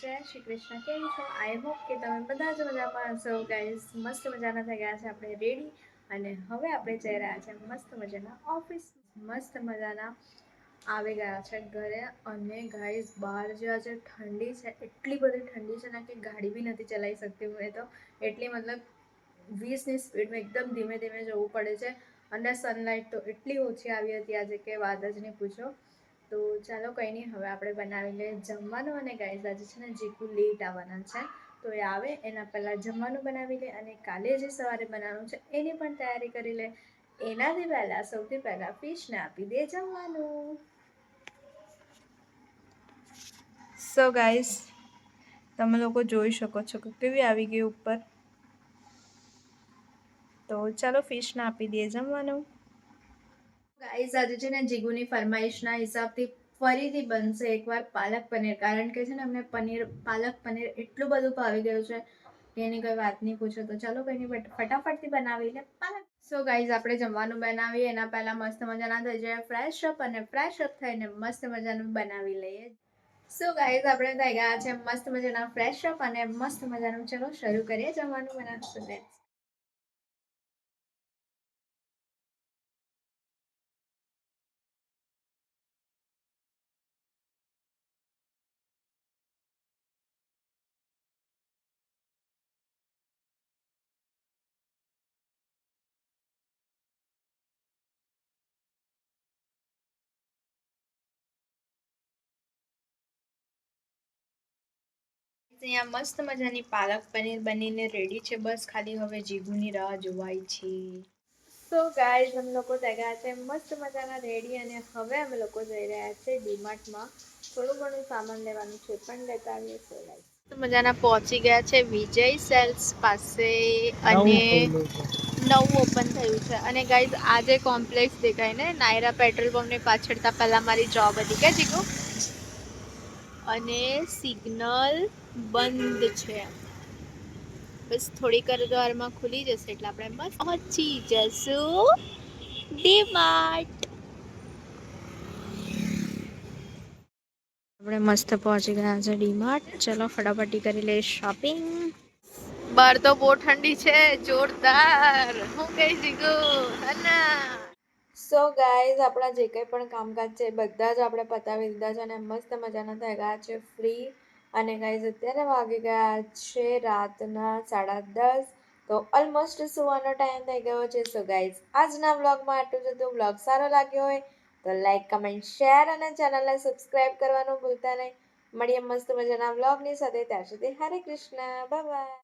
જય શ્રી કૃષ્ણ. કેમ છો? આઈ હોપ કે તમે બધા જ મજામાં હશો. ગાઈઝ મસ્ત મજાના થઈ ગયા છે આપણે રેડી, અને હવે આપણે જઈ રહ્યા છે મસ્ત મજાના ઓફિસ. મસ્ત મજાના આવી ગયા છે ઘરે. અને ગાઈઝ બહાર જે આજે ઠંડી છે, એટલી બધી ઠંડી છે ને કે ગાડી બી નથી ચલાવી શકતી હું તો. એટલી મતલબ 20ની સ્પીડમાં એકદમ ધીમે ધીમે જવું પડે છે. અને સનલાઇટ તો એટલી ઓછી આવી હતી આજે કે વાત જ નહીં પૂછો. તો ચાલો કંઈ નહીં, હવે આપણે બનાવી લઈએ જમવાનું. અને ગાઈઝ આજે છે ને જીકુ લેટ આવવાના છે, તો એ આવે એના પહેલાં જમવાનું બનાવી લે. અને કાલે જે સવારે બનાવવાનું છે એની પણ તૈયારી કરી લે. એનાથી પહેલાં સૌથી પહેલાં ફિશને આપી દે જમવાનું. સો ગાઈઝ તમે લોકો જોઈ શકો છો કે કેવી આવી ગઈ ઉપર. તો ચાલો ફિશને આપી દઈએ જમવાનું. ગાઈઝ આજે છે ને જીગુની ફરમાઈશના હિસાબથી ફરીથી બનશે એકવાર પાલક પનીર. કારણ કે છે ને અમને પાલક પનીર એટલું બધું ભાવી ગયું છે કે એની કોઈ વાત નહીં પૂછો. તો ચાલો કંઈ નહીં, ફટાફટથી બનાવી લે પાલક. સો ગાઈઝ આપણે જમવાનું બનાવીએ એના પહેલાં મસ્ત મજાના થઈ જાય ફ્રેશ અપ, અને ફ્રેશ અપ થઈને મસ્ત મજાનું બનાવી લઈએ. સો ગાઈઝ આપણે થઈ ગયા છે મસ્ત મજાના ફ્રેશ અપ અને મસ્ત મજાનું. ચલો શરૂ કરીએ જમવાનું બનાવવાનું. અહીંયા મસ્ત મજાની પાલક પનીર બનીને રેડી છે. બસ ખાલી હવે જીગુની રાહ જોવાય છે. સો ગાઈઝ અમે લોકો થઈ ગયા છે મસ્ત મજાના રેડી, અને હવે અમે લોકો જઈ રહ્યા છે ડીમાર્ટમાં થોડું ઘણું સામાન લેવાનું છે, પણ લેતા આવીએ. સો ગાઈઝ મસ્ત મજાના પહોંચી ગયા છે વિજય સેલ્સ પાસે, અને નવું ઓપન થયું છે. અને ગાઈઝ આ જે કોમ્પ્લેક્સ દેખાય ને નાયરા પેટ્રોલ પંપની પાછળ, તા પહેલાં મારી જોબ હતી કે જીગુ. અને સિગ્નલ બંધ છે. બસ થોડીક જ વારમાં ખુલી જશે એટલે આપણે મસ્ત પહોંચી જશું ડીમાર્ટ. આપણે મસ્ત પહોંચી ગયા છે ડીમાર્ટ. ચલો ફટાફટી કરી લઈએ શોપિંગ. બહાર તો બહુ ઠંડી છે, જોરદાર. હું કઈ જીગુ હના. સો ગાઈઝ આપણા જે કંઈ પણ કામકાજ છે બધા જ આપણે પતાવી દીધા છે, અને મસ્ત મજાના થઈ ગયા છે ફ્રી. અને ગાઈઝ અત્યારે વાગી ગયા છે રાતના 10:30. તો ઓલમોસ્ટ સુવાનો ટાઈમ થઈ ગયો છે. સો ગાઈઝ આજના વ્લોગમાં આટલું જ હતું. વ્લોગ સારો લાગ્યો હોય તો લાઈક, કમેન્ટ, શેર અને ચેનલને સબસ્ક્રાઈબ કરવાનું ભૂલતા નહીં. મળીએ મસ્ત મજાના વ્લોગની સાથે. ત્યાં સુધી હરે કૃષ્ણ, બાય બાય.